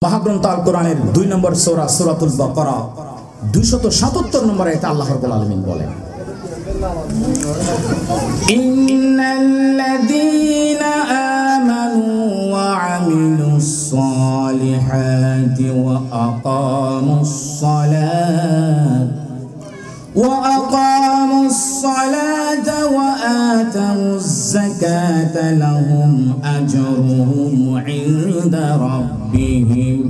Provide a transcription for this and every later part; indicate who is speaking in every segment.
Speaker 1: মহাগ্রন্থ আল কোরআনের 2 নম্বর সূরা সূরাতুল বাকারা 277 নম্বর আয়াতে আল্লাহ রাব্বুল আলামিন বলেন ইন্নাল্লাযীনা আমানু ওয়া আমিলুস সালিহাতি ওয়া আকামুস সালাতা ওয়া আতাউজ যাকাতা লাহুম আজরুহুম ইনদা রাব্বিহিম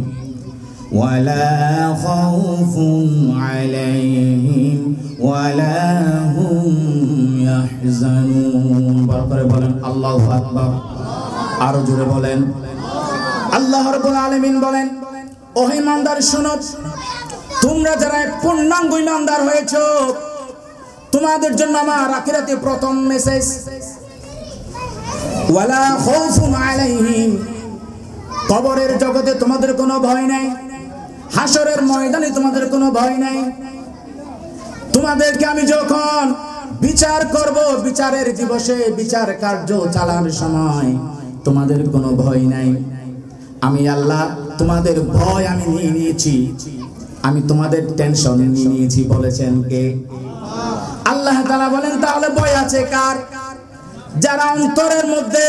Speaker 1: ওয়ালা খাউফুন আলাইহিম ওয়ালা হুম ইয়াহজানুন। বরকরে বলেন আল্লাহু আকবার। আরো জোরে বলেন। আল্লাহ রাব্বুল আলামিন বলেন, ও ঈমানদার শুনো, তোমরা যারা পূর্ণাঙ্গ ঈমানদার হয়েছো, তোমাদের জন্য আমার আখিরাতে প্রথম মেসেজ, ওয়ালা খাউফুন আলাইহিম, কবরের জগতে তোমাদের কোনো ভয় নাই, হাসরের ময়দানে তোমাদের কোনো ভয় নাই। তোমাদেরকে আমি যখন বিচার করব, বিচারের দিবসে বিচার কার্য চালানোর সময় তোমাদের কোনো ভয় নাই। আমি আল্লাহ তোমাদের ভয় আমি নিয়ে নিয়েছি, আমি তোমাদের টেনশন নিয়ে নিয়েছি। বলেছেন কে? আল্লাহ তাআলা বলেন, তাহলে ভয় আছে কার? যারা অন্তরের মধ্যে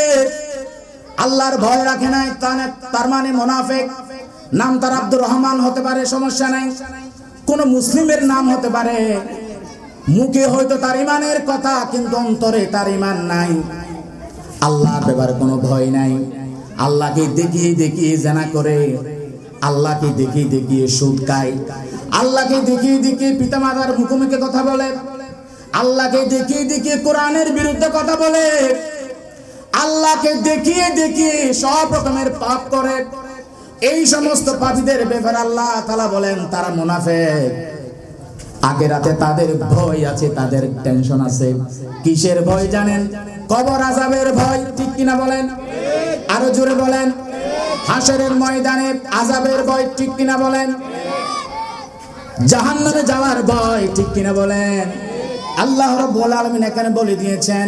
Speaker 1: আল্লাহর ভয় রাখে নাই, তার মানে মুনাফিক। নাম তার আব্দুর রহমান হতে পারে, সমস্যা নাই। কোন মুসলিমের নাম হতে পারে, মুখে হয়তো তার ঈমানের কথা, কিন্তু অন্তরে তার ঈমান নাই। আল্লাহর ব্যাপারে কোনো ভয় নাই। আল্লাহকে দেখিয়ে দেখিয়ে জিনা করে, আল্লাহকে দেখিয়ে দেখিয়ে সুদ খায়, আল্লাহকে দেখিয়ে দেখিয়ে পিতামাতার মুখোমুখি কথা বলে, আল্লাহকে দেখিয়ে দেখিয়ে কোরআনের বিরুদ্ধে কথা বলে, আল্লাহকে দেখিয়ে দেখিয়ে সব রকমের পাপ করে। এই সমস্ত পাপীদের ব্যাপারে আল্লাহ তাআলা বলেন তারা মুনাফিক। আখিরাতে তাদের ভয় আছে, তাদের টেনশন আছে। কিসের ভয় জানেন? কবর আযাবের ভয়। ঠিক কিনা বলেন? আরো জোরে বলেন। হাসরের ময়দানে আযাবের ভয়। ঠিক কিনা বলেন? জাহান্নামে যাওয়ার ভয়। ঠিক কিনা বলেন? আল্লাহ রাব্বুল আলামিন এখানে বলে দিয়েছেন,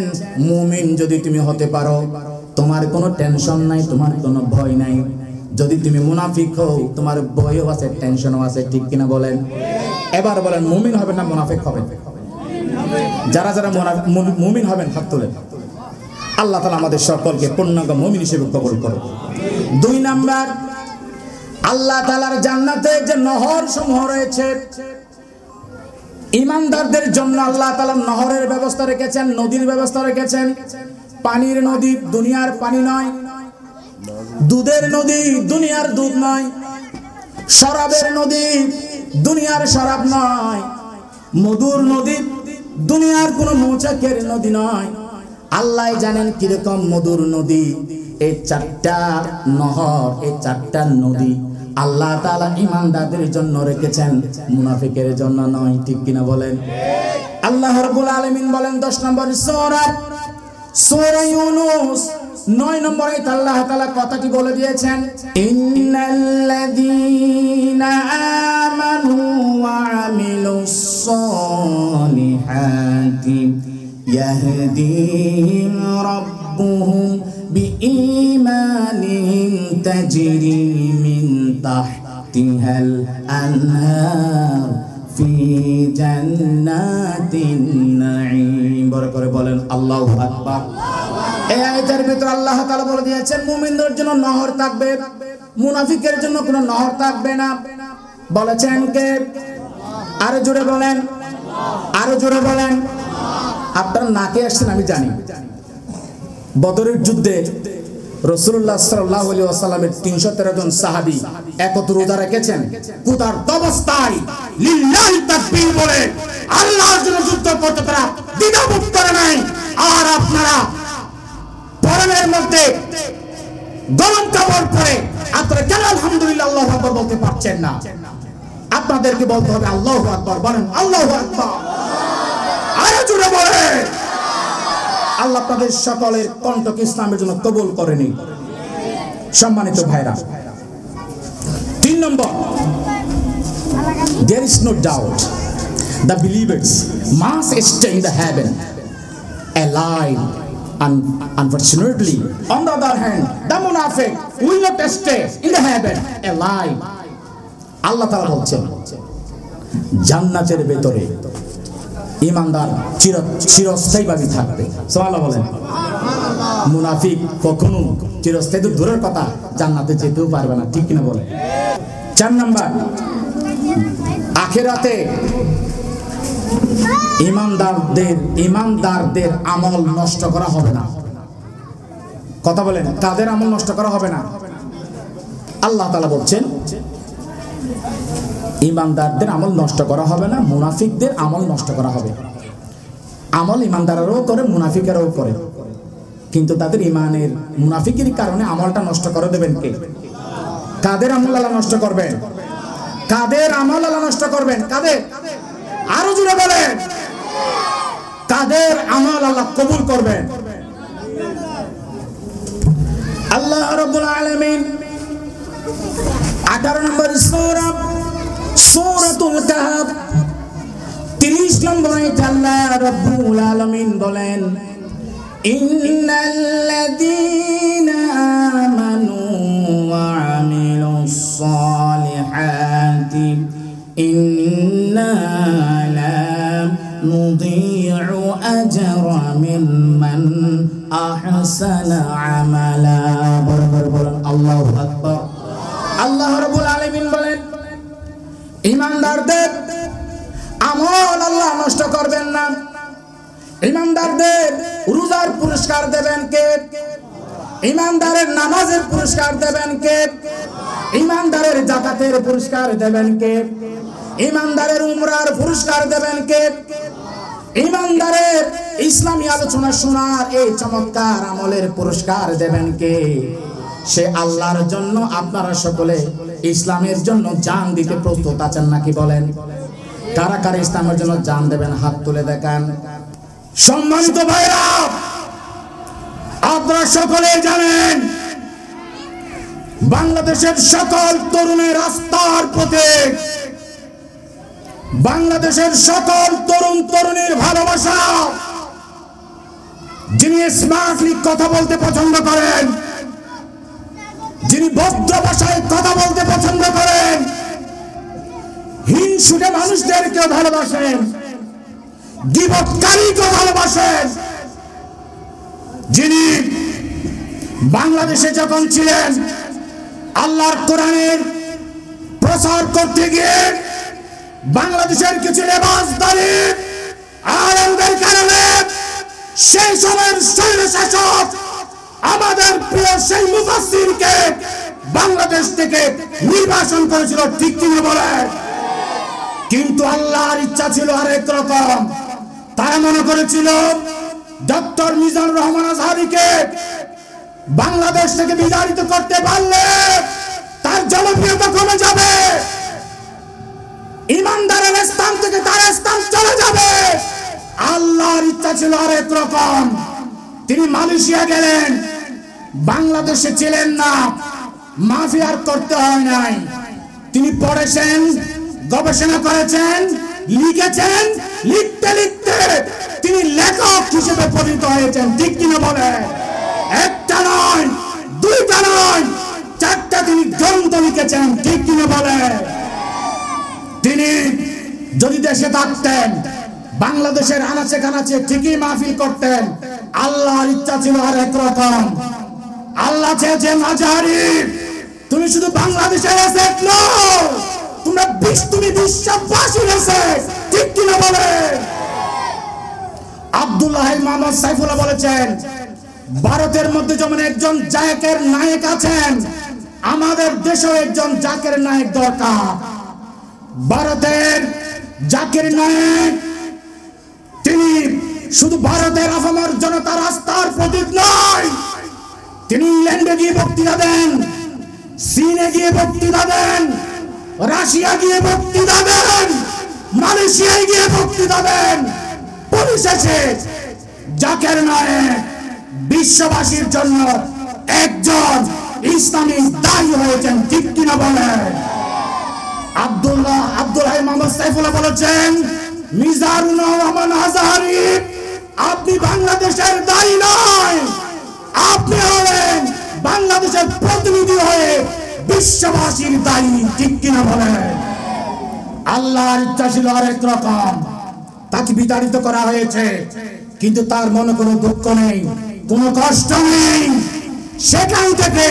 Speaker 1: মুমিন যদি তুমি হতে পারো, তোমার কোনো টেনশন নাই, তোমার কোনো ভয় নাই। যদি তুমি মুনাফিক হও, তোমার ভয়ও আছে, টেনশনও আছে। ঠিক কিনা বলেন? এবার বলেন, মুমিন হবেন না মুনাফিক হবেন? যারা যারা মুমিন হবেন হাত তোলেন। আল্লাহ তাআলা আমাদের সকলকে পূর্ণাঙ্গ মুমিন হিসেবে কবুল করুন। 2 নাম্বার, আল্লাহ তাআলার জান্নাতে যে নহর সমূহ রয়েছে, ঈমানদারদের জন্য আল্লাহ তাআলা নহরের ব্যবস্থা রেখেছেন, নদীর ব্যবস্থা রেখেছেন। পানির নদী, দুনিয়ার পানি নয়। দুধের নদী, দুনিয়ার দুধ নয়। শরাবের নদী, দুনিয়ার শরাব নয়। মধুর নদী, দুনিয়ার কোন মৌচাকের নদী নয়। আল্লাহ জানেন কিরকম মধুর নদী। এই 4টা নহর, এই 4টা নদী আল্লাহ তাআলা ঈমানদারদের জন্য রেখেছেন, মুনাফিকের জন্য নয়। ঠিক কিনা বলেন? আল্লাহ রাব্বুল আলামিন বলেন 10 নম্বর সূরা ইউনূস 9 নম্বর আয়াতে আল্লাহ তাআলা কথাটি বলে দিয়েছেন, ইন্নাল্লাযীনা আমানু ওয়া আমিলুস সালিহাতি ইয়াহদিহিম রাব্বুহুম বিঈমানিহিম তাজরি মিন তাহতিহাল আনহার ফি জান্নাতিন নাঈম। বড় করে বলেন আল্লাহু আকবার। এই আয়াতের ভিতর আল্লাহ তাআলা বলে দিয়েছেন, মুমিনদের জন্য নহর থাকবে, মুনাফিকের জন্য কোনো নহর থাকবে না। বলেছেন কে? আরো জোরে বলেন, আরো জোরে বলেন। আপনারা নাকে আসছেন আমি জানি। বদরের যুদ্ধে রাসূলুল্লাহ সাল্লাল্লাহু আলাইহি ওয়াসাল্লামের 313 জন সাহাবী একত্র রোজা রেখেছেন, ক্ষুধার্ত অবস্থায় লিল্লাহি তাকবীর বলে আল্লাহর জন্য যুদ্ধ করতে তারা দ্বিধাবোধ করে নাই। আর আপনারা গরমের মধ্যে গরম কাপড় পরে আপনারা কেন আলহামদুলিল্লাহ আল্লাহু আকবার বলতে পারছেন না? আপনাদেরকে বলতে হবে আল্লাহু আকবার। বলেন আল্লাহু আকবার। আরো জোরে বলেন। আল্লাহ আপনাদের সকলের কণ্ঠকে ইসলামের জন্য কবুল করেনি। সম্মানিত ভাইরা, 3 নম্বর, there is no doubt the believers must stay in the heaven alive Unfortunately, on the other hand, the munafiq will not stay in the heaven alive. আল্লাহ তাআলা বলছেন জান্নাতের ভেতরে ঈমানদার চিরস্থায়ীভাবে থাকবে। সুবহানাল্লাহ বলেন। মুনাফিক কখনো চিরস্থায়ী তো দূরের কথা জান্নাতে যেতেও পারবে না, ঠিক কিনা বলেন? 4 নাম্বার, আখিরাতে ঈমানদারদের আমল নষ্ট করা হবে না। কথা বলেন, কাদের আমল নষ্ট করা হবে না? আল্লাহ তাআলা বলছেন ঈমানদারদের আমল নষ্ট করা হবে না, মুনাফিকদের আমল নষ্ট করা হবে। আমল ঈমানদারেরাও করে, মুনাফিকেরাও করে, কিন্তু তাদের ঈমানের মুনাফিকের কারণে আমলটা নষ্ট করে দেবেন কে? কাদের আমল আল্লাহ নষ্ট করবেন? কাদের আমল আল্লাহ নষ্ট করবেন? কাদের? আরো জোরে বলেন, কাদের আমল আল্লাহ কবুল করবেন? আল্লাহ রাব্বুল আলামিন 18 নম্বর সূরা সূরাতুল কাহফ 30 নম্বর আয়াতে আল্লাহ রাব্বুল আলামিন বলেন ইন্নাল্লাযীনা আমানু ওয়া আমিলুস সালিহাতি ইন্না লা নুযী'ু আজরা মিম্মান আহসানা আমালা। বরাবর বলেন আল্লাহু আকবার। আল্লাহ রাব্বুল আলামিন বলেন ঈমানদারদের আমল আল্লাহ নষ্ট করবেন না। ঈমানদারদের রোজার পুরস্কার দেবেন কে? ঈমানদারের নামাজের পুরস্কার দেবেন কে? ঈমানদারের যাকাতের পুরস্কার দেবেন কে? ঈমানদারের উমরার পুরস্কার দেবেন কে? ঈমানদারের ইসলামী আলোচনা শোনার এই চমৎকার আমলের পুরস্কার দেবেন কে? সে আল্লাহর জন্য আপনারা সকলে ইসলামের জন্য জান দিতে প্রস্তুত আছেন নাকি বলেন? কারা কারা ইসলামের জন্য জান দেবেন হাত তুলে দেখান। সম্মানিত ভাইরা, আপনারা সকলে জানেন বাংলাদেশের সকল তরুণের রাস্তার প্রতীক, বাংলাদেশের সকল তরুণ তরুণীর ভালোবাসা, যিনি স্মার্টলি কথা বলতে পছন্দ করেন, যিনি ভদ্র ভাষায় কথা বলতে পছন্দ করেন, হিংসুটে মানুষদেরকে ভালোবাসেন, গীবতকারীকে ভালোবাসেন, যিনি বাংলাদেশে যখন ছিলেন আল্লাহর কোরআনের প্রচার করতে গিয়ে বাংলাদেশের কিছু লেবাসদারী আলেমদের কারণে সেই সময়ের স্বৈরশাসক আমাদের প্রিয় সেই মুফাসসিরকে বাংলাদেশ থেকে নির্বাসন করেছিল, ঠিক কিনা বলে? কিন্তু আল্লাহর ইচ্ছা ছিল আরেক রকম। তারা মনে করেছিল ডক্টর মিজানুর রহমান আজহারীকে বাংলাদেশ থেকে বিতাড়িত করতে পারলে তার জনপ্রিয়তা কমে যাবে, ইমানদারের স্থান থেকে তার স্থান চলে যাবে। আল্লাহর ইচ্ছা ছিল আরেক রকম। তিনি মালয়েশিয়া গেলেন, বাংলাদেশে ছিলেন না, মাফি আর করতে হয় নাই। তিনি পড়েছেন, গবেষণা করেছেন, লিখেছেন, লিখতে লিখতে তিনি লেখক হিসেবে পরিণত হয়েছেন, ঠিক কিনা বলে? একটা নয়, দুইটা নয়, 4টা তিনি গ্রন্থ লিখেছেন, ঠিক কিনা বলে? তিনি যদি দেশে থাকতেন বাংলাদেশের আনাচে কানাচে ঠিকই মাহফিল করতেন। আল্লাহর ইচ্ছা ছিল আরেক রকম। আল্লাহ চেয়েছেন আজহারী তুমি শুধু বাংলাদেশের এসেট নও, তুমি বিশ্ববাসীর এসেট, ঠিক কিনা বলে? আব্দুল্লাহ মোহাম্মদ সাইফুল্লাহ বলেছেন ভারতের মধ্যে যেমন একজন জাকের নায়ক আছেন, আমাদের দেশেও একজন জাকের নায়ক দরকার। ভারতের জাকির নায়েক তিনি শুধু ভারতের আফামর জনতার রাস্তার প্রতীক নয়, তিনি ইংল্যান্ডে গিয়ে বক্তৃতা দেন, চীনে গিয়ে বক্তৃতা দেন, রাশিয়া গিয়ে বক্তৃতা দেন, মালয়েশিয়ায় গিয়ে বক্তৃতা দেন। পরিশেষে জাকির নায়েক বিশ্ববাসীর জন্য একজন ইসলামী দায়ী হয়েছেন, ঠিক কিনা বলেন? আব্দুল্লাহ মোহাম্মদ সাইফুল্লাহ বলেছেন মিজানুর রহমান আজহারী আপনি বাংলাদেশের দায়ী নয়, আপনি হলেন বাংলাদেশের প্রতিনিধি হয়ে বিশ্ববাসীর দায়ী। ঠিক কিনা বলেন? আল্লাহর ইচ্ছা ছিল আরেক রকম, তাকে বিতাড়িত করা হয়েছে, কিন্তু তার মনে কোনো দুঃখ নেই, কোনো কষ্ট নেই। সেখান থেকে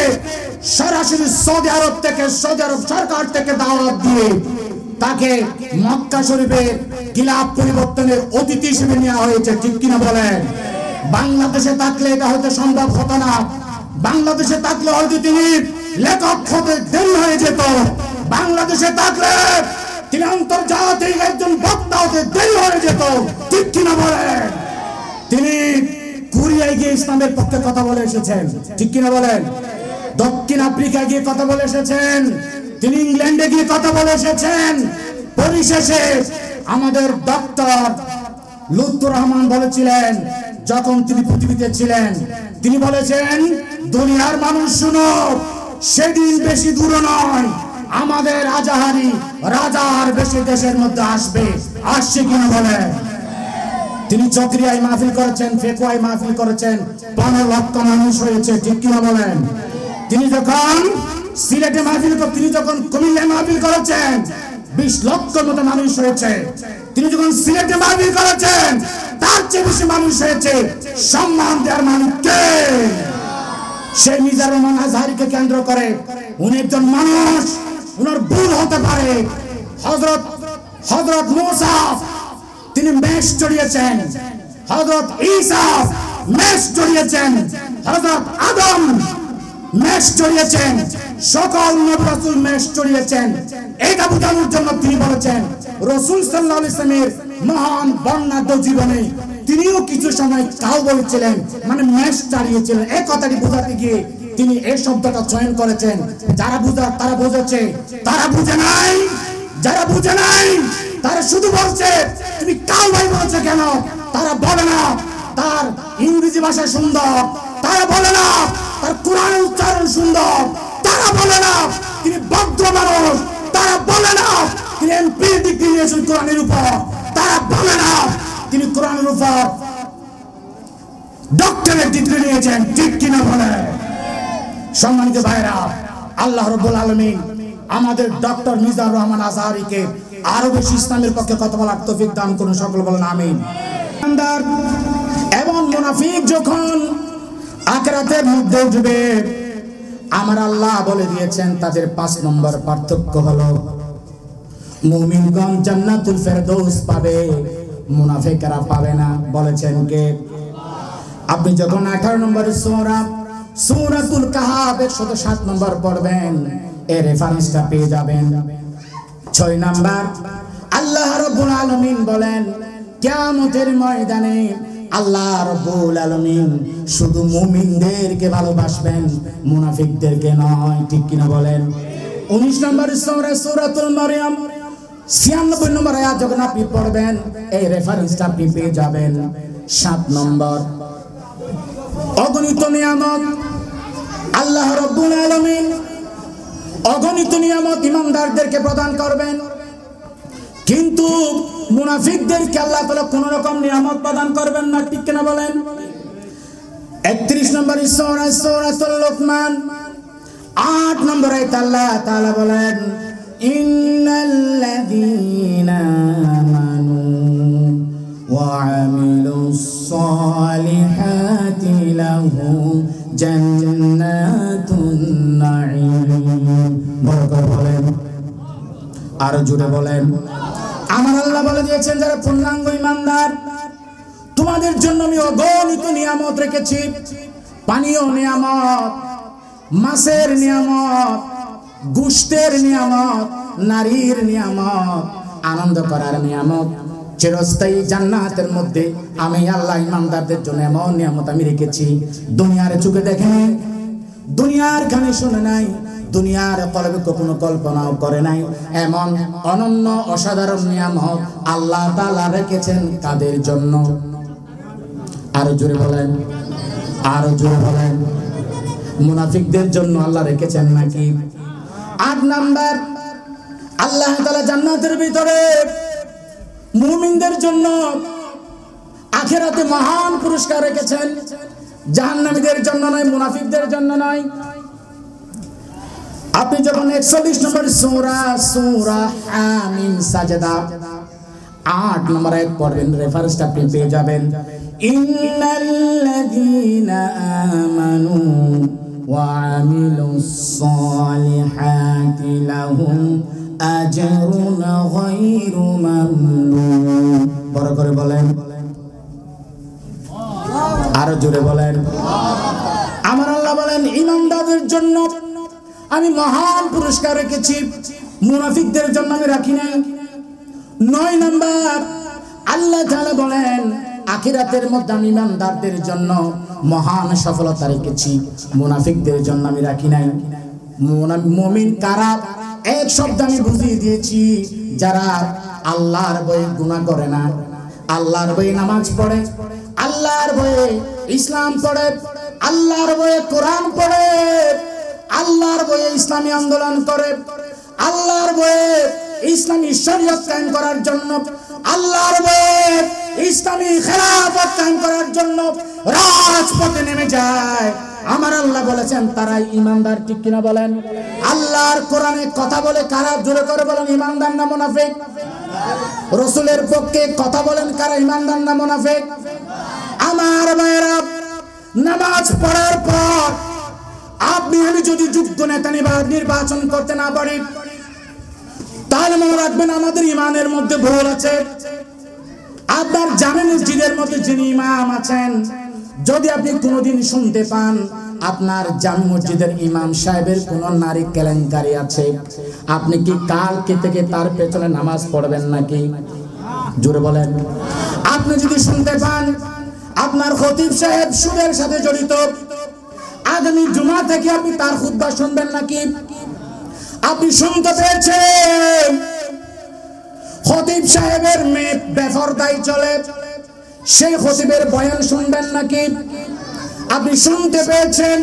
Speaker 1: সরাসরি সৌদি আরব থেকে, সৌদি আরব সরকার থেকে দাওয়াত দিয়ে তাকে মক্কা শরীফের গিলাফ পরিবর্তনের অতিথি হিসেবে নেওয়া হয়েছে। ঠিক কিনা বলেন? বাংলাদেশে থাকলে এটা হয়তো সম্ভব হতো না, বাংলাদেশে থাকলে হয়তো তিনি লেখক হতে দেরি হয়ে যেত, বাংলাদেশে থাকলে তিনি আন্তর্জাতিক একজন বক্তা হতে দেরি হয়ে যেত। ঠিক কিনা বলেন? তিনি কোরিয়ায় গিয়ে ইসলামের পক্ষে কথা বলে এসেছেন। ঠিক কিনা বলেন? দক্ষিণ আফ্রিকায় গিয়ে কথা বলে এসেছেন, তিনি ইংল্যান্ডে গিয়ে কথা বলে এসেছেন। পরিশেষে আমাদের ডক্টর লুৎফর রহমান বলেছিলেন, যখন তিনি পৃথিবীতে ছিলেন, তিনি বলেছেন, দুনিয়ার মানুষ শুনো, সেদিন বেশি দূর নয়, আমাদের আজাহারি রাজার বেশি দেশের মধ্যে আসবে। আসছে কিনা বলেন? তিনি চকরিয়ায় মাহফিল করেছেন, ফেকুয়ায় মাহফিল করেছেন, 15 লক্ষ মানুষ হয়েছে। ঠিক কিনা বলেন? তিনি যখন সিলেটে মাহফিল, তিনি যখন কুমিল্লায় মাহফিল করেছেন, 20 লক্ষের মতো মানুষ হয়েছে। তিনি যখন সিলেটে মাহফিল করেছেন, তার চেয়ে বেশি মানুষ হয়েছে। সম্মান দেওয়ার মানুষ কে? সেই মিজানুর রহমান আজহারীকে কেন্দ্র করে উনি একজন মানুষ, উনার ভুল হতে পারে। হযরত মুসা তিনি মেষ চড়িয়েছেন, হযরত ঈসা মেষ চড়িয়েছেন, হযরত আদম মেষ চড়িয়েছেন, সকল নবী রাসূল মেষ চড়িয়েছেন। এটা বোঝানোর জন্য তিনি বলেছেন, রাসূল সাল্লাল্লাহু আলাইহি ওয়াসাল্লামের মহান বর্ণাঢ্য জীবনে তিনিও কিছু সময় কাউবয় ছিলেন, মানে মেষ চালিয়েছিলেন। এই কথাটি বোঝাতে গিয়ে তিনি এই শব্দটা চয়ন করেছেন। যারা বুঝার তারা বুঝেছে, তারা বুঝে নাই, যারা বুঝে নাই তারা শুধু বলছে তুমি কাউবয় বলছো কেন। তারা বলে না তার ইংরেজি ভাষা সুন্দর, তারা বলে না তার কোরআনের উচ্চারণ সুন্দর, তারা বলে না তিনি ভদ্র মানুষ, তারা বলে না তিনি এমপি ডিগ্রি নিয়েছেন কোরআনের উপর, তারা বলে না তিনি কোরআনের উপর ডক্টরেট ডিগ্রি নিয়েছেন। ঠিক কিনা বলে? সম্মানিত ভাইরা, আল্লাহ রাব্বুল আলামিন আমাদের ডক্টর মিজানুর রহমান আজহারীকে আরো বেশি ইসলামের পক্ষে কথা বলার তৌফিক দান করুন। সকল বলেন আমিন। এবং মুনাফিক যখন আখিরাতের মধ্যে উঠবে, আমার আল্লাহ বলে দিয়েছেন তাদের 5 নম্বর পার্থক্য হলো মুমিনগণ জান্নাতুল ফেরদৌস পাবে, মুনাফিকরা পাবে না। বলেছেন কে? আপনি যখন 18 নম্বর সূরাতুল কাহাফ 107 নম্বর পড়বেন, এর রেফারেন্সটা পেয়ে যাবেন। 6 নম্বর আল্লাহ রাব্বুল আলামিন বলেন, কিয়ামতের ময়দানে আল্লাহ রাব্বুল আলামিন শুধু মুমিনদেরকে ভালোবাসবেন, মুনাফিকদেরকে নয়। ঠিক কিনা বলেন? 19 নম্বর সূরাতুল মারইয়াম 96 নম্বর আয়াত যখন আপনি পড়বেন, এই রেফারেন্সটা আপনি পেয়ে যাবেন। 7 নম্বর অগণিত নিয়ামত আল্লাহ রাব্বুল আলামিন অগণিত নিয়ামত ইমানদারদেরকে প্রদান করবেন, কিন্তু মুনাফিকদেরকে আল্লাহ তাআলা কোন রকম নিয়ামত প্রদান করবেন না। ঠিক কিনা বলেন? 31 নম্বর সূরাতুল লুকমান 8 নম্বর আয়াত আল্লাহ তাআলা বলেন, ইন্নাল্লাযীনা আমানু ওয়া আমিলুস সালিহাতি লাহুম জান্নাতুন নাঈম। বরকত বলেন, আর জোরে বলেন। আমার আল্লাহ বলে দিয়েছেন, যারা পূর্ণাঙ্গ ঈমানদার তোমাদের জন্য আমি অগণিত নিয়ামত রেখেছি। পানীয় নিয়ামত, মাছের নিয়ামত, গোশতের নিয়ামত, নারীর নিয়ামত, আনন্দ করার নিয়ামত, চিরস্থায়ী জান্নাতের মধ্যে আমি আল্লাহ ঈমানদারদের জন্য এমন নিয়ামত আমি রেখেছি। দুনিয়ার চোখে দেখেন, দুনিয়ার কানে শুনে নাই, দুনিয়ার কলবে কোনো কল্পনাও করে নাই, এমন অনন্য অসাধারণ নিয়ামত আল্লাহ তাআলা রেখেছেন কাদের জন্য? আরো জোরে বলেন, আরো জোরে বলেন। মুনাফিকদের জন্য আল্লাহ রেখেছেন নাকি? 8 নাম্বার আল্লাহ তাআলা জান্নাতের ভিতরে মুমিনদের জন্য আখিরাতে মহান পুরস্কার রেখেছেন, জাহান্নামীদের জন্য নয়, মুনাফিকদের জন্য নয়। আপনি যখন 41 নম্বর সূরা হামিম সাজদা 8 নম্বর আয়াত পড়বেন, রেফারেন্সটা আপনি পেয়ে যাবেন। ইন্নাল্লাযীনা আমানু ওয়া আমিলুস সালিহাতি লাহুম আজরুন গায়রু মামনুন। বড় করে বলেন, আরো জোরে বলেন। আমার আল্লাহ বলেন ঈমানদারদের জন্য আমি মহান পুরস্কার রেখেছি, মুনাফিকদের জন্য আমি রাখি নাই। 9 নম্বর আল্লাহ তাআলা বলেন আখিরাতের মধ্যে আমি ঈমানদারদের জন্য মহান সফলতা রেখেছি, মুনাফিকদের জন্য আমি রাখি নাই। মুমিন কারা? এক শব্দ আমি বুঝিয়ে দিয়েছি, যারা আল্লাহর ভয়ে গুনাহ করে না, আল্লাহর ভয়ে নামাজ পড়ে, আল্লাহর ভয়ে ইসলাম পড়ে, আল্লাহর ভয়ে কোরআন পড়ে, আল্লাহর ভয়ে ইসলামী আন্দোলন করে, আল্লাহর ভয়ে ইসলামী শরীয়ত কায়েম করার জন্য, আল্লাহর ভয়ে ইসলামী খেলাফত কায়েম করার জন্য রাজপথে নেমে যায়। আমার আল্লাহ বলেছেন তারাই ঈমানদার, ঠিক কিনা বলেন? আল্লাহর কোরআনে কথা বলে কারা? জোরে করে বলেন, ঈমানদার না মুনাফিক? রাসূলের পক্ষে কথা বলেন কারা? ঈমানদার না মুনাফিক? আমার ভাইরা, নামাজ পড়ার পর আপনি আমি যদি যোগ্য নেতা নির্বাচন করতে না পারি, তাহলে মনে রাখবেন আমাদের ইমানের মধ্যে ভুল আছে। আপনার জামে মসজিদের মধ্যে যিনি ইমাম আছেন, যদি আপনি কোনোদিন শুনতে পান আপনার জামে মসজিদের ইমাম সাহেবের কোনো নারী কেলেঙ্কারি আছে, আপনি কি কালকে থেকে তার পেছনে নামাজ পড়বেন নাকি? জোরে বলেন। আপনি যদি শুনতে পান আপনার খতিব সাহেব সুদের সাথে জড়িত, আগামী জুমা থেকে আপনি তার খুতবা শুনবেন নাকি? আপনি শুনতে পেয়েছেন খতিব সাহেবের মেয়ে বেপরদায় চলে, সেই খতিবের বয়ান শুনবেন নাকি? আপনি শুনতে পেয়েছেন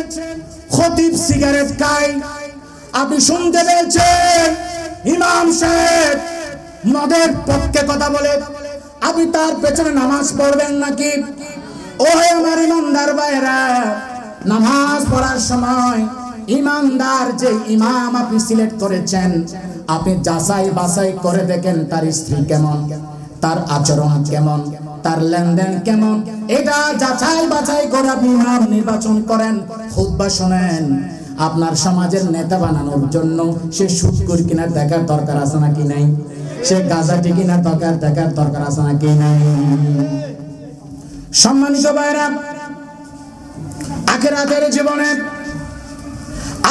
Speaker 1: খতিব সিগারেট খায়, আপনি শুনতে পেয়েছেন ইমাম সাহেব মদের পক্ষে কথা বলে, আপনি তার পেছনে নামাজ পড়বেন নাকি? ও আমার ইমানদার ভাইরা, নামাজ পড়ার সময় ইমানদার যে ইমাম আপনি সিলেক্ট করেছেন, আপনি যাচাই বাছাই করে দেখেন তার স্ত্রী কেমন, তার আচরণ কেমন, তার লেনদেন কেমন, এটা যাচাই বাছাই করে আপনি ইমাম নির্বাচন করেন, খুতবা শুনেন। আপনার সমাজের নেতা বানানোর জন্য সে সুদখোর কিনা দেখার দরকার আছে নাকি নাই? সে গাঁজাটি কিনা দেখার দরকার আছে নাকি নাই? সম্মানিত ভাইরা, আখিরাতের জীবনে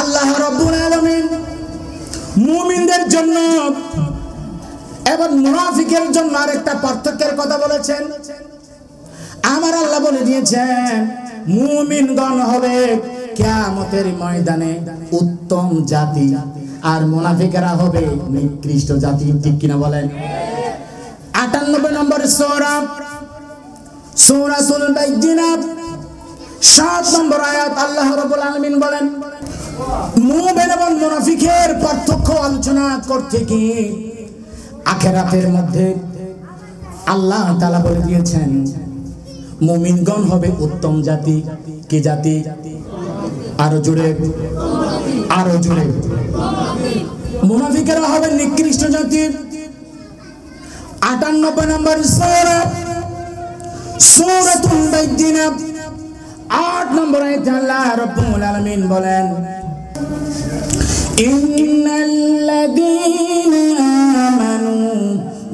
Speaker 1: আল্লাহ রাব্বুল আলামিন মুমিনদের জন্য এবং মুনাফিকের জন্য আরেকটা পার্থক্যের কথা বলেছেন। আমার আল্লাহ বলে দিয়েছেন মুমিনগণ হবে কিয়ামতের ময়দানে উত্তম জাতি, আর মুনাফিকেরা হবে নিকৃষ্ট জাতি, ঠিক কিনা বলেন? 98 নম্বর সূরাতুল বাইয়িনা 7 নম্বর আয়াত আল্লাহ রাব্বুল আলামিন বলেন, মুমিন এবং মুনাফিকের পার্থক্য আলোচনা করতে গিয়ে আখিরাতের মধ্যে আল্লাহ তাআলা বলে দিয়েছেন মুমিনগণ হবে উত্তম জাতি। কি জাতি? আরো জোরে, আরো জোরে। মুনাফিকেরা হবে নিকৃষ্ট জাতি। 98 নম্বর সূরাতুল বাইয়িনা 8 নম্বর আয়াতে আল্লাহ রাব্বুল আলামিন বলেন, ইন্নাল্লাযীনা আমানু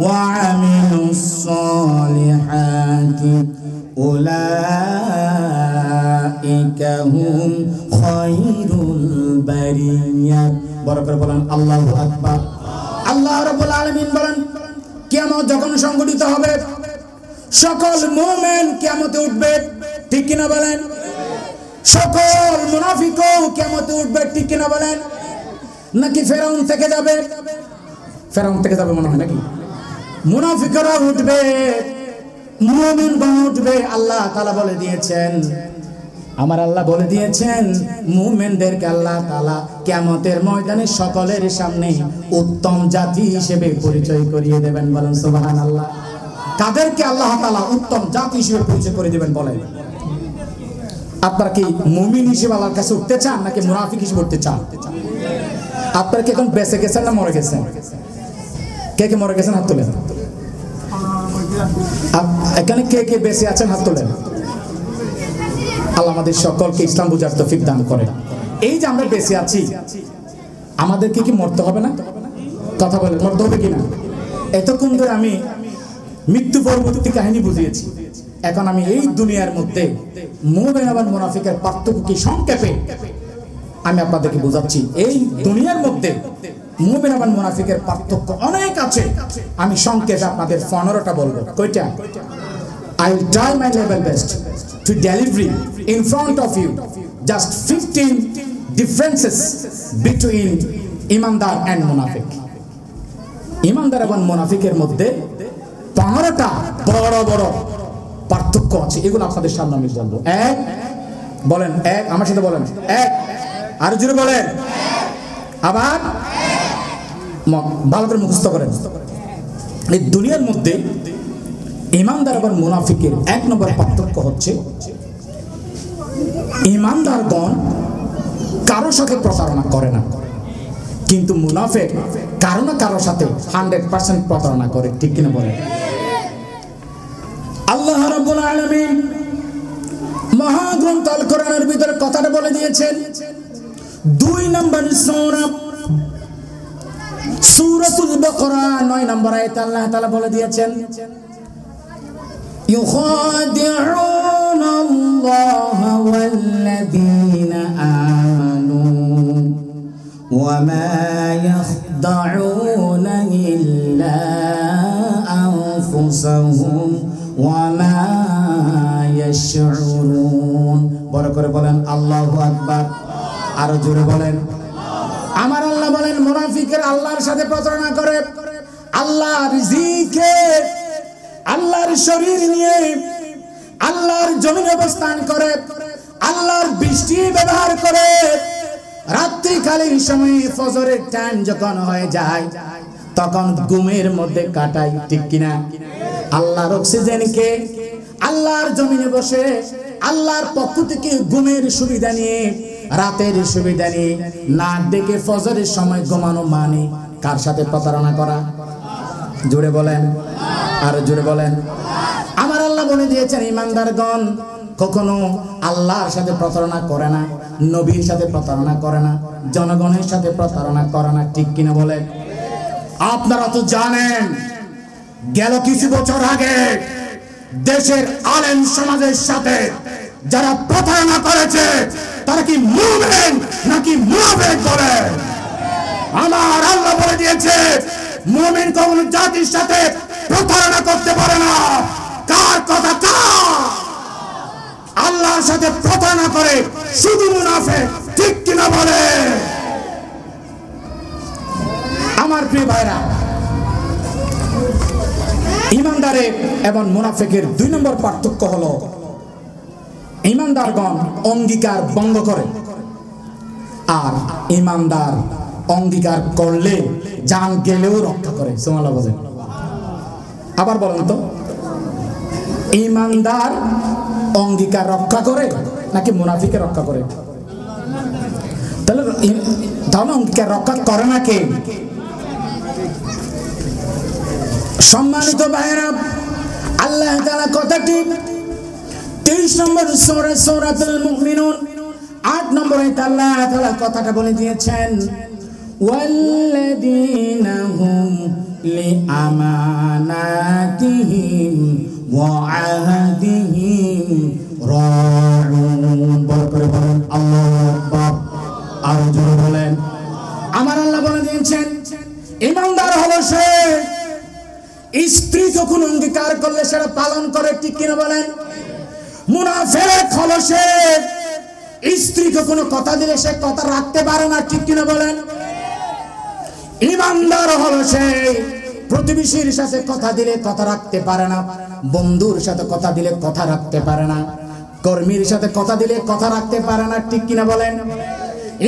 Speaker 1: ওয়া আমিলুস সালিহাতি উলাইকা হুম খায়রুল বারিয়া। বড় করে বলেন আল্লাহু আকবার। আল্লাহ রাব্বুল আলামিন বলেন কিয়ামত যখন সংঘটিত হবে সকল মুমিন কিয়ামতে উঠবে, ঠিক কিনা বলেন? সকল মুনাফিকও কিয়ামতে উঠবে, ঠিক কিনা বলেন? নাকি ফেরাউন থেকে যাবে? ফেরাউন থেকে যাবে মনে হয় নাকি? মুনাফিকরা উঠবে, মুমিনগণ উঠবে। আল্লাহ তাআলা বলে দিয়েছেন, আমার আল্লাহ বলে দিয়েছেন মুমিনদেরকে আল্লাহ তাআলা কিয়ামতের ময়দানে সকলের সামনে উত্তম জাতি হিসেবে পরিচয় করিয়ে দেবেন। বলেন সুবহানাল্লাহ। কাদেরকে আল্লাহ তাআলা উত্তম জাতি হিসেবে পরিচয় করে দিবেন বলেন? আপনারা কি মুমিন হিসেবে আল্লাহর কাছে উঠতে চান নাকি মুনাফিক হিসেবে উঠতে চান? আপনারা কি এখন বেঁচে গেছেন না মরে গেছেন? কে কে মরে গেছেন হাত তোলেন। এখানে কে কে বেঁচে আছেন হাত তোলেন। আল্লাহ আমাদের সকলকে ইসলাম বুঝার তৌফিক দান করেন। এই যে আমরা বেঁচে আছি, আমাদেরকে কি মরতে হবে না? কথা বলেন, মরতে হবে কিনা? এতক্ষণ ধরে আমি মৃত্যু পরবর্তী কাহিনী বুঝিয়েছি। এখন আমি এই দুনিয়ার মধ্যে মুমিন এবং মুনাফিকের পার্থক্য কি সংক্ষেপে আমি আপনাদেরকে বোঝাচ্ছি। এই দুনিয়ার মধ্যে মুমিন এবং মুনাফিকের পার্থক্য অনেক আছে। আমি সংক্ষেপে আপনাদের 15টা বলবো। কয়টা? I will try my level best to deliver in front of you just 15 differences between ইমানদার and মুনাফিক। ইমানদার এবং মুনাফিকের মধ্যে 15টা বড় বড় পার্থক্য আছে। এগুলো আপনাদের সামনে আমি বলবো। এক, বলেন এক, আমার সাথে বলেন এক, আর জোরে বলেন, আবার ভালো করে মুখস্থ করেন। এই দুনিয়ার মধ্যে ইমানদার এবং মুনাফিকের 1 নম্বর পার্থক্য হচ্ছে ইমানদারগণ কারো সাথে প্রতারণা করে না, কিন্তু মুনাফিক কারো না কারোর সাথে 100% প্রতারণা করে। ঠিক কিনা বলেন? আল্লাহ রাব্বুল আলামিন মহাগ্রন্থ আল কোরআনের ভিতরে কথাটা বলে দিয়েছেন। 2 নম্বর সূরা সূরাতুল বাকারা 9 নম্বর আয়াতে আল্লাহ তাআলা বলে দিয়েছেন, ইউখাদিউনা আল্লাহ ওয়াল্লাযীনা আমানু ওয়া মা ইয়াখদাউনা ইল্লা আনফুসাহুম ওয়া মা ইয়াশউরুন। বড় করে বলেন আল্লাহু আকবার, আরো জোরে বলেন। আমার আল্লাহ বলেন মুনাফিকের আল্লাহর সাথে প্রতারণা করে, আল্লাহর রিজিকে, আল্লাহর শরীর নিয়ে আল্লাহর জমিনে অবস্থান করে, আল্লাহর বৃষ্টি ব্যবহার করে, রাত্রিকালীন সময়ে ফজরের টাইম যখন হয়ে যায় তখন ঘুমের মধ্যে কাটায়। ঠিক কিনা? আল্লাহর অক্সিজেনকে আল্লাহর জমিনে বসে আল্লাহর পক্ষ থেকে ঘুমের সুবিধা নিয়ে, রাতের সুবিধা নিয়ে নাক ডেকে ফজরের সময় ঘুমানো মানে কার সাথে প্রতারণা করা? জোরে বলেন, আর জোরে বলেন। আমার আল্লাহ বলে দিয়েছেন ইমানদারগণ কখনো আল্লাহর সাথে প্রতারণা করে না, নবীর সাথে প্রতারণা করে না, জনগণের সাথে প্রতারণা করে না। ঠিক কিনা বলেন? আপনারা তো জানেন গেল কিছু বছর আগে দেশের আলেম সমাজের সাথে যারা প্রতারণা করেছে তারা কি মুমিন নাকি মুনাফিক বলে? আমার আল্লাহ বলে দিয়েছে মুমিন কোন জাতির সাথে প্রতারণা করতে পারে না। কার কথা? কার? আল্লাহর সাথে প্রতারণা করে শুধু মুনাফিক। ঠিক কিনা বলে? আমার প্রিয় ভাইরা, ইমানদারের এবং মুনাফিকের 2 নম্বর পার্থক্য হলো ইমানদারগণ অঙ্গীকার ভঙ্গ করে, আর ইমানদার অঙ্গীকার করলে জান গেলেও রক্ষা করে। সুবহানাল্লাহ বলেন। আবার বলেন তো, ইমানদার অঙ্গীকার রক্ষা করে নাকি মুনাফিকে রক্ষা করে? তাহলে অঙ্গীকার রক্ষা করে না কে? সম্মানিত ভাইরা, আল্লাহ তাআলা কথাটি 23 নম্বর সূরা সূরাতুল মুমিনুন 8 নম্বর আয়াতে আল্লাহ তাআলা কথাটা বলে দিয়েছেন, ওয়াল্লাযীনা হুম লিআমানাতিহিম ওয়া আহদিহিম রাউন। বড় করে বলেন আল্লাহু আকবার, আর জোরে বলেন। আমার আল্লাহ বলে দিয়েছেন ইমানদার হলো সে স্ত্রী যখন অঙ্গীকার করলে সেটা পালন করে। ঠিক কিনা বলেন? মুনাফিক হলো সে স্ত্রীকে কোনো কথা দিলে সে কথা রাখতে পারে না। ঠিক কিনা বলেন? ইমানদার হলো সে প্রতিবেশীর সাথে কথা দিলে কথা রাখতে পারে না, বন্ধুর সাথে কথা দিলে কথা রাখতে পারে না, কর্মীর সাথে কথা দিলে কথা রাখতে পারে না। ঠিক কিনা বলেন?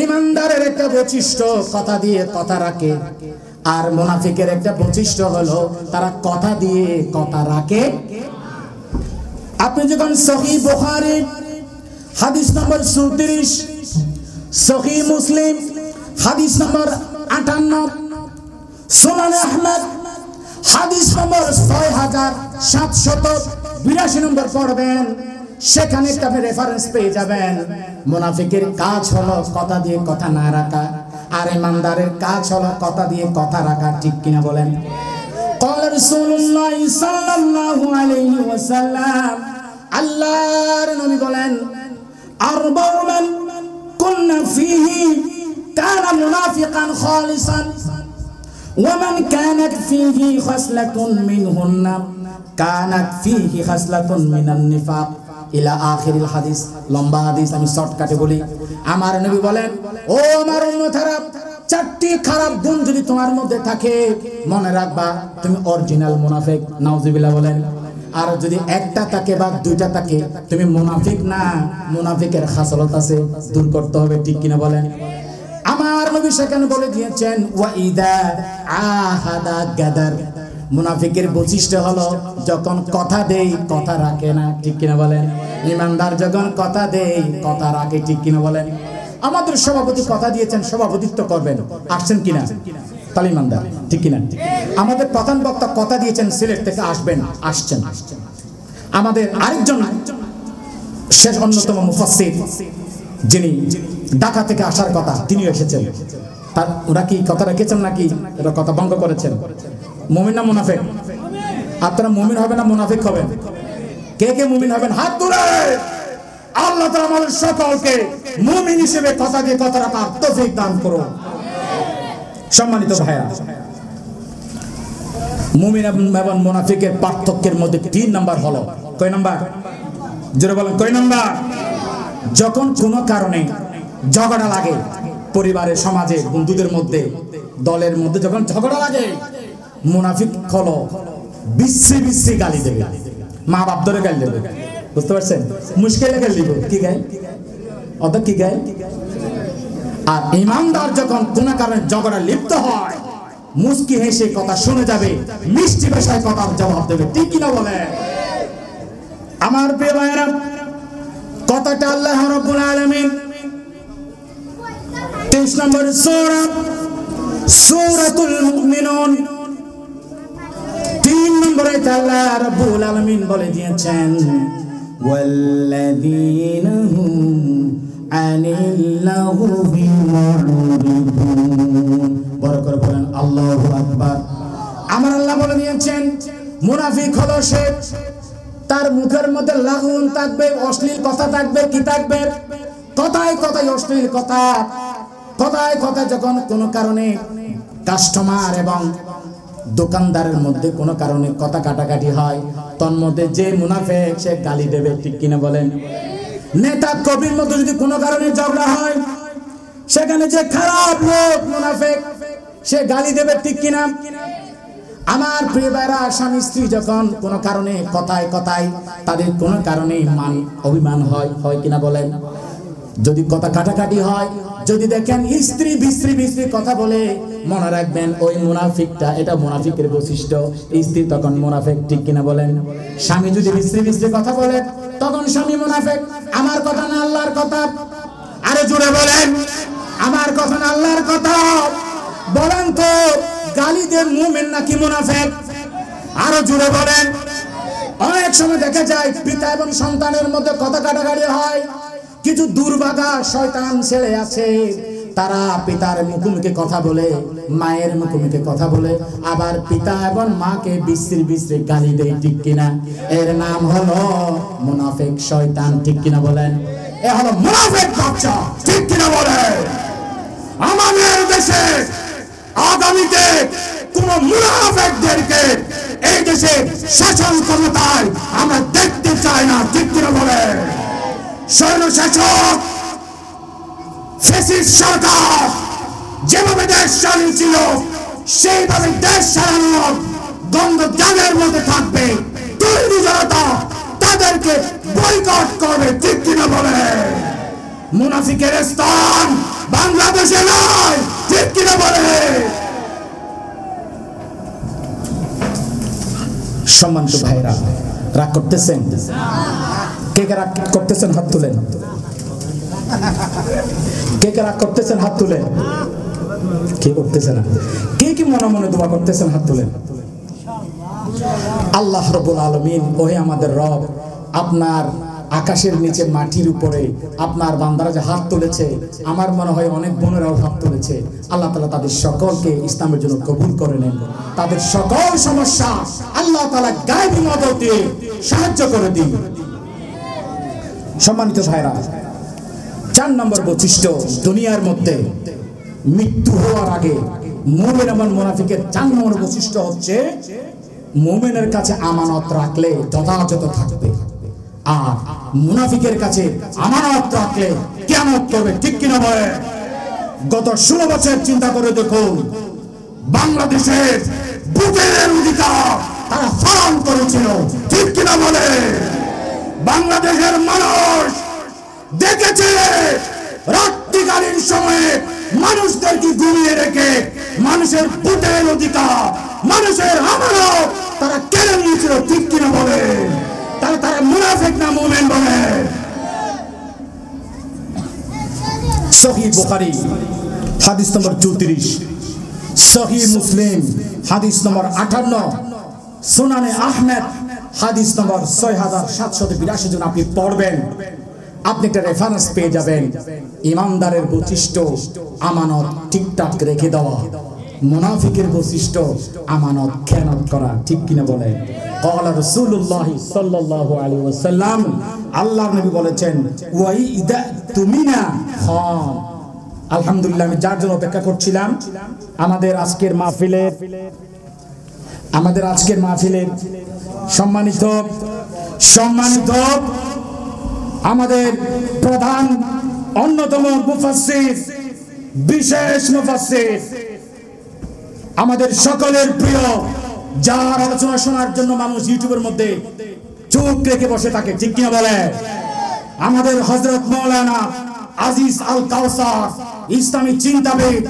Speaker 1: ইমানদারের একটা বৈশিষ্ট্য, কথা দিয়ে কথা রাখে, আর মুনাফিকের একটা বৈশিষ্ট্য হলো তারা কথা দিয়ে কথা রাখে। আপনি যখন সহিহ বুখারী হাদিস নম্বর 34, সহিহ মুসলিম হাদিস নম্বর 58, সুনান আহমদ হাদিস নম্বর 6782 নম্বর পড়বেন, সেখানে একটা আপনি রেফারেন্স পেয়ে যাবেন। মুনাফিকের কাজ হলো কথা দিয়ে কথা না রাখা, আর ইমানদারের কাজ হলো কথা দিয়ে কথা রাখা। ঠিক কিনা বলেন? قال رسول الله صلى الله عليه وسلم, আল্লাহর নবী বলেন, আরবাউ মান কুননা ফীহি কানা মুনাফিকান খালিসান ওয়া মান কানাত ফীহি খাসলাতুন মিনহুন্না কানাত ফীহি খাসলাতুন মিনান নিফাক ইলা আখিরিল হাদিস। লম্বা হাদিস, আমি শর্টকাটে বলি। আমার নবী বলেন, ও আমার উম্মতেরা, চারটি খারাপ গুণ যদি তোমার মধ্যে থাকে, মনে রাখবা তুমি অরিজিনাল মুনাফিক। নাউজুবিল্লাহ বলেন। আর যদি একটা থাকে বা দুইটা থাকে, তুমি মুনাফিক না, মুনাফিকের খাসলত আছে, দূর করতে হবে। ঠিক কিনা বলেন? আমার নবী সেখানে বলে দিয়েছেন, ওয়া ইদা আহাদা গাদার। মুনাফিকের বৈশিষ্ট্য হলো যখন কথা দেই কথা রাখে না। ঠিক কিনা বলেন? ইমানদার যখন কথা দেই কথা রাখে। ঠিক কিনা বলেন? আমাদের সভাপতি কথা দিয়েছেন, সভাপতিত্ব করবেন, আসছেন কিনা? তাহলে ইমানদার। ঠিক কিনা? আমাদের প্রধান বক্তা কথা দিয়েছেন সিলেট থেকে আসবেন, আসছেন। আমাদের আরেকজন শেষ অন্যতম মুফাসসির যিনি ঢাকা থেকে আসার কথা, তিনি এসেছেন। তার ওরা কি কথা রেখেছেন নাকি এটা কথা ভঙ্গ করেছেন? মুমিন না মুনাফিক? আপনারা মুমিন হবেন না মুনাফিক হবেন? কে কে মুমিন হবেন হাত তুলে? আল্লাহ তাআলা আমাদের সকলকে মুমিন হিসেবে কথা দিয়ে কথা রাখার তৌফিক দান করুন। সম্মানিত ভাইরা, মুমিন এবং মুনাফিকের পার্থক্যের মধ্যে 3 নাম্বার হলো, কয় নাম্বার? জোরে বলেন, কয় নাম্বার? যখন কোনো কারণে ঝগড়া লাগে, পরিবারের, সমাজে, বন্ধুদের মধ্যে, দলের মধ্যে যখন ঝগড়া লাগে, মুনাফিক হলো বিশ্রী বিশ্রী গালি দেবে, মা বাপ ধরে গালি দেবে। বুঝতে পারছেন? মুশকিলে গালি দিব, কি গায়? অত কি গায়? আর ইমানদার যখন কোনো কারণে ঝগড়া লিপ্ত হয়, মুস্কি হেসে কথা শুনে যাবে, মিষ্টি ভাষায় কথার জবাব দেবে। ঠিক কিনা বলে? আমার প্রিয় ভাইরা, কথাটা আল্লাহ রাব্বুল আলামিন 23 নম্বর সূরা সূরাতুল মুমিনুন 3 নম্বরে আল্লাহ রাব্বুল আলামিন বলে দিয়েছেন, ওয়াল্লাযীনা হুম আনিল লাহবি মুরিদুন। বড় করে বলেন আল্লাহু আকবার। আমার আল্লাহ বলে দিয়েছেন, মুনাফিক হলো সে, তার মুখের মধ্যে লাগুন থাকবে, অশ্লীল কথা থাকবে। কি থাকবে? কথায় কথায় অশ্লীল কথা, কথায় কথায় যখন কোনো কারণে কাস্টমার এবং দোকানদারের মধ্যে কোনো কারণে কথা কাটাকাটি হয়, তন্মধ্যে যে মুনাফিক সে গালি দেবে। ঠিক কিনা বলেন? নেতা কবির মধ্যে যদি কোনো কারণে ঝগড়া হয়, সেখানে যে খারাপ লোক মুনাফিক, সে গালি দেবে। ঠিক কিনা? আমার প্রিয় ভাইরা, স্বামী স্ত্রী যখন কোনো কারণে কথায় কথায় তাদের কোনো কারণে মান অভিমান হয়, হয় কিনা বলেন? যদি কথা কাটাকাটি হয়, যদি দেখেন স্ত্রী বিশ্রী বিশ্রী কথা বলে, মনে রাখবেন ওই মুনাফিকটা, এটা মুনাফিকের বৈশিষ্ট্য। স্ত্রী তখন মুনাফিক। ঠিক কিনা বলেন? স্বামী যদি বিশ্রী বিশ্রী কথা বলে, তখন স্বামী মুনাফিক। আমার কথা না আল্লাহর কথা? আরে জোরে বলেন, আমার কথা না আল্লাহর কথা? বলেন তো, গালি দেন মুমিন নাকি মুনাফিক? আরো জোরে বলেন। অনেক সময় দেখা যায় পিতা এবং সন্তানের মধ্যে কথা কাটাকাটি হয়। কিছু দুর্ভাগা শয়তান ছেলে আছে, তারা পিতার মুখোমুখি কথা বলে, মায়ের মুখোমুখি কথা বলে, আবার পিতা এবং মাকে বিশ্রী বিশ্রী গালি দেয়। ঠিক কিনা? এর নাম হলো মুনাফিক, শয়তান। ঠিক কিনা বলেন? এ হলো মুনাফিক বাচ্চা। ঠিক কিনা বলেন? আমাদের দেশে আগামীতে কোন মুনাফিকদেরকে এই দেশে শাসন ক্ষমতায় আমরা দেখতে চাই না। ঠিক কিনা বলেন? স্বৈরশাসক ফ্যাসিস্ট সরকার যেভাবে দেশ চালিয়েছিল, সেইভাবে দেশ চালানোর গন্ধ যাদের মধ্যে থাকবে, তৈরি জনতা তাদেরকে বয়কট করবে। ঠিক কিনা বলে? মুনাফিকের স্থান বাংলাদেশে নয়। ঠিক কিনা বলে? সম্মানিত ভাইরা, রাগ করতেছেন? কে কে রাগ করতেছেন হাত তুলেন। কে কে রাগ করতেছেন হাত তুলেন। কে করতেছে না? কে কি মনে মনে দোয়া করতেছেন হাত তুলেন। আল্লাহ রাব্বুল আলামিন, ওহে আমাদের রব, আপনার আকাশের নিচে মাটির উপরে আপনার বান্দারা যে হাত তুলেছে, আমার মনে হয় অনেক বোনেরাও হাত তুলেছে। আল্লাহ তাআলা তাদের সকলকে ইসলামের জন্য কবুল করে নেন। তাদের সকল সমস্যা আল্লাহ তাআলা গায়বী মদদ দিয়ে সাহায্য করে দিন। সম্মানিত ভাইরা, 4 নম্বর বৈশিষ্ট্য, দুনিয়ার মধ্যে মৃত্যু হওয়ার আগে মুমিন এবং মুনাফিকের 4 নম্বর বৈশিষ্ট্য হচ্ছে মুমিনের কাছে আমানত রাখলে যথাযথ থাকবে, আর মুনাফিকের কাছে আমানত রাখলে কিয়ামত করবে। ঠিক কিনা বলে? গত 16 বছর চিন্তা করে দেখুন, বাংলাদেশের ভোটের অধিকার তারা ফার্ম করেছিল। ঠিক কিনা বলে? বাংলাদেশের মানুষ দেখেছে রাত্রিকালীন সময়ে মানুষদেরকে ঘুমিয়ে রেখে মানুষের ভোটের অধিকার, মানুষের আমানত তারা কেড়ে নিয়েছিল। ঠিক কিনা বলে? তারা মুনাফিক না মুমিন বলে? সহিহ বুখারী হাদিস নম্বর 34, সহিহ মুসলিম হাদিস নম্বর 58, সুনানে আহমেদ হাদিস নম্বর 6782 জন আপনি পড়বেন, আপনি একটা রেফারেন্স পেয়ে যাবেন। ইমানদারের বৈশিষ্ট্য আমানত ঠিকঠাক রেখে দেওয়া, মুনাফিকের বৈশিষ্ট্য আমানত খেয়ানত করা। ঠিক কিনা বলে? ক্বালা রাসূলুল্লাহ সাল্লাল্লাহু আলাইহি ওয়াসাল্লাম, আল্লাহর নবী বলেছেন, ওয়া ইদা তুমিনা খান। আলহামদুলিল্লাহ, আমি যার জন্য অপেক্ষা করছিলাম, আমাদের আজকের মাহফিলের সম্মানিত আমাদের প্রধান অন্যতম মুফাসসির, বিশেষ মুফাসসির, আমাদের সকলের প্রিয়, যার আলোচনা শোনার জন্য মানুষ ইউটিউবের মধ্যে চোখ রেখে বসে থাকে। ঠিক কিনা বলে? আমাদের হযরত মাওলানা আজিজ আল কাউসার, ইসলামী চিন্তাবিদ,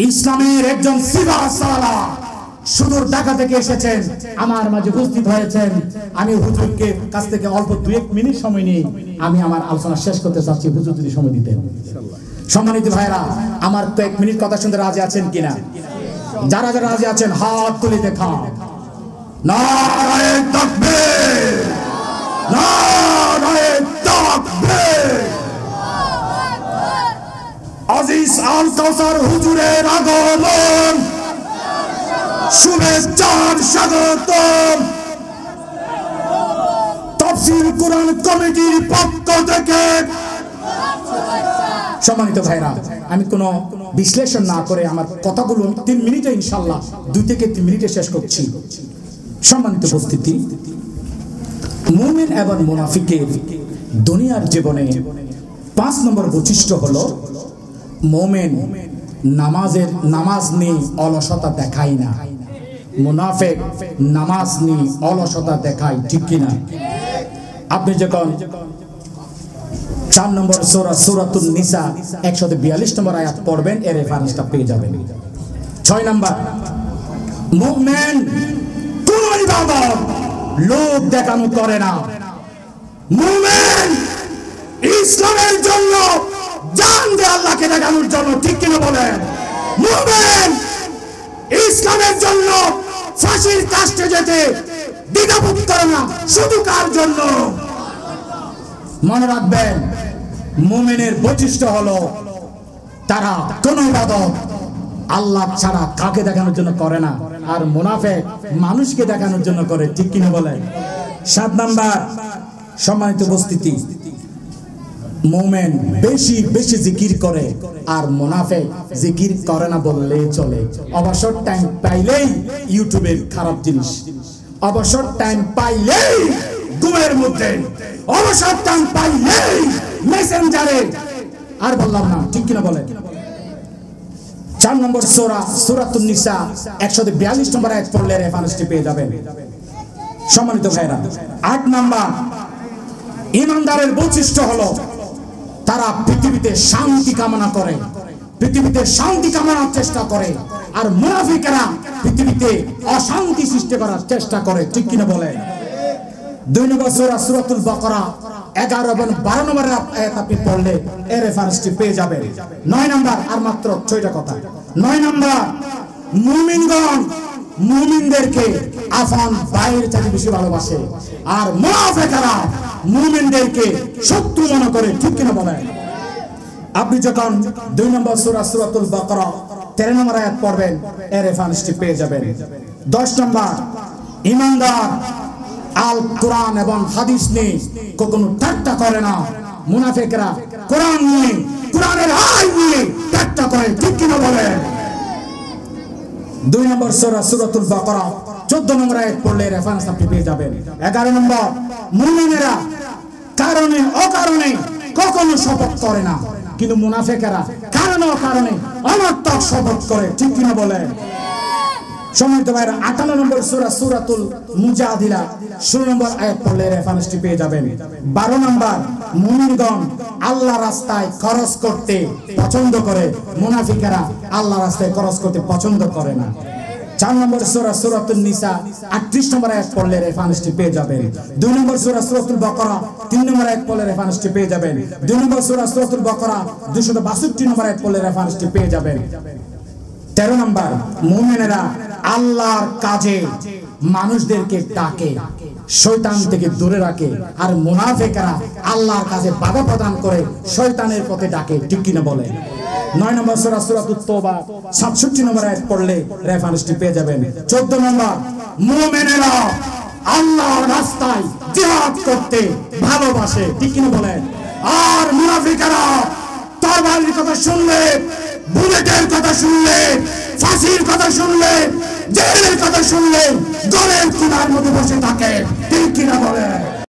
Speaker 1: ইসলামের একজন সিবাসালা, সুদূর ঢাকা থেকে এসেছেন, আমার মাঝে উপস্থিত হয়েছেন। আমি হুজুরকে কাছ থেকে অল্প 2-1 মিনিট সময় নিয়ে আমি আমার আলোচনা শেষ করতে চাচ্ছি, হুজুর যদি সময় দিতেন। সম্মানিত ভাইরা, আমার তো 1 মিনিট কথা শুনতে রাজি আছেন কিনা? যারা যারা রাজি আছেন হাত তুলে দেখান। নারায়ে তাকবীর, নারায়ে তাকবীর। আজিজ আল কাউসার হুজুরের আগমন, শুভেচ্ছার স্বাগতম। তাফসীর কোরআন কমিটির পক্ষ থেকে সম্মানিত ভাইরা, আমি কোনো বিশ্লেষণ না করে আমার কথাগুলো 3 মিনিটে ইনশাআল্লাহ 2 থেকে 3 মিনিটে শেষ করছি। সম্মানিত উপস্থিতি, মুমিন এবং মুনাফিকের দুনিয়ার জীবনে 5 নম্বর বৈশিষ্ট্য হলো, মুমিন নামাজ নিয়ে অলসতা দেখায় না, মুনাফিক নামাজ নিয়ে অলসতা দেখায়। ঠিক কিনা? আপনি যখন 4 নম্বর সূরাতুন নিসা 142 নম্বর আয়াত পড়বেন, এর রেফারেন্সটা পেয়ে যাবেন। 6 নম্বর, মুমিন কোন ইবাদত লোক দেখানো করে না। মুমিন ইসলামের জন্য জান দেয় আল্লাহকে দেখানোর জন্য। ঠিক কিনা বলেন? মুমিন ইসলামের জন্য ফাঁসির কাস্টে যেতে দ্বিধাবোধ করে না। শুধু কার জন্য? মনে রাখবেন, মুমিনের বৈশিষ্ট্য হলো তারা কোন ইবাদত আল্লাহ ছাড়া কাকে দেখানোর জন্য করে না, আর মুনাফিক মানুষকে দেখানোর জন্য করে। ঠিক কিনা বলেন? 7 নাম্বার, সম্মানিত উপস্থিতি, মুমিন বেশি বেশি জিকির করে, আর মুনাফিক জিকির করে না বললেই চলে। অবসর টাইম পাইলেই ইউটিউবের খারাপ জিনিস, অবসর টাইম পাইলেই ঘুমের মধ্যে, অবসর টাইম পাইলেই মেসেঞ্জারে, আর বললাম না। ঠিক কিনা বলেন? 4 নম্বর সূরাতুন নিসা 142 নম্বর আয়াত পড়লে রেফারেন্সটি পেয়ে যাবেন। সম্মানিত ভাইরা, 8 নাম্বার, ইমানদারের বৈশিষ্ট্য হলো তারা পৃথিবীতে শান্তি কামনা করে, পৃথিবীতে শান্তি কামনার চেষ্টা করে, আর মুনাফিকেরা পৃথিবীতে অশান্তি সৃষ্টি করার চেষ্টা করে। ঠিক কিনা বলে? 2 নম্বর সূরা সূরাতুল বাকারা 11 এবং 12 নম্বর আয়াত আপনি পড়লে এর রেফারেন্সটি পেয়ে যাবেন। 9 নম্বর, আর মাত্র 6টা কথা। 9 নম্বর, মুমিনগণ মুমিনদেরকে আপন ভাইয়ের চাইতে বেশি ভালোবাসে, আর মুনাফিকরা মুমিনদেরকে শত্রু মনে করে। ঠিক কিনা বলেন? আপনি যখন 2 নম্বর সূরা সূরাতুল বাকারা 13 নম্বর আয়াত পড়বেন এর রেফারেন্সটি পেয়ে যাবেন। 10 নম্বর, ঈমানদার আল কোরআন এবং হাদিস নিয়ে কখনো ঠাট্টা করে না। মুনাফিকরা কোরআন নিয়ে, কোরআনের আইন নিয়ে ঠাট্টা করে। ঠিক কিনা বলেন? 2 নম্বর সূরা সূরাতুল বাকারা 14 নম্বর আয়াত পড়লে রেফারেন্স আপনি পেয়ে যাবেন। 11 নম্বর, মুমিনেরা কারণে অকারণে কখনো শপথ করে না, কিন্তু মুনাফিকেরা কারণে অকারণে অনর্থক শপথ করে। ঠিক কিনা বলেন? সম্মানিত ভাইরা, 58 নম্বর সূরা সূরাতুল মুজাদিলা 16 নম্বর আয়াত পড়লে রেফারেন্সটি পেয়ে যাবেন। 12 নম্বর, মুমিনগণ আল্লাহ রাস্তায় খরচ করতে পছন্দ করে, মুনাফিকেরা আল্লাহ রাস্তায় খরচ করতে পছন্দ করে না। 4 নম্বর সূরা সূরাতুন নিসা 38 নম্বর আয়াত পড়লে রেফারেন্সটি পেয়ে যাবেন। 2 নম্বর সূরা সূরাতুল বাকারা 3 নম্বর আয়াত পড়লে রেফারেন্সটি পেয়ে যাবেন। 2 নম্বর সূরা সূরাতুল বাকারা 262 নম্বর আয়াত পড়লে রেফারেন্সটি পেয়ে যাবেন। 13 নম্বর, মুমিনেরা আল্লাহর কাজে মানুষদেরকে ডাকে, শয়তান থেকে দূরে রাখে, আর মুনাফিকরা আল্লাহর কাজে বাধা প্রদান করে শয়তানের পথে ডাকে। ঠিক কিনা বলে? 9 নম্বর সূরা সূরাতুত তাওবা 67 নম্বর আয়াত পড়লে রেফারেন্সটি পেয়ে যাবেন। 14 নম্বর, মুমিনেরা আল্লাহর রাস্তায় জিহাদ করতে ভালোবাসে। ঠিক কিনা বলেন? আর মুনাফিকরা তরবারির কথা শুনলে, বুলেটের কথা শুনলে, ফাঁসির কথা শুনলে, জেলের কথা শুনলে গলের কোণার মধ্যে বসে থাকে। ঠিক কিনা বলে?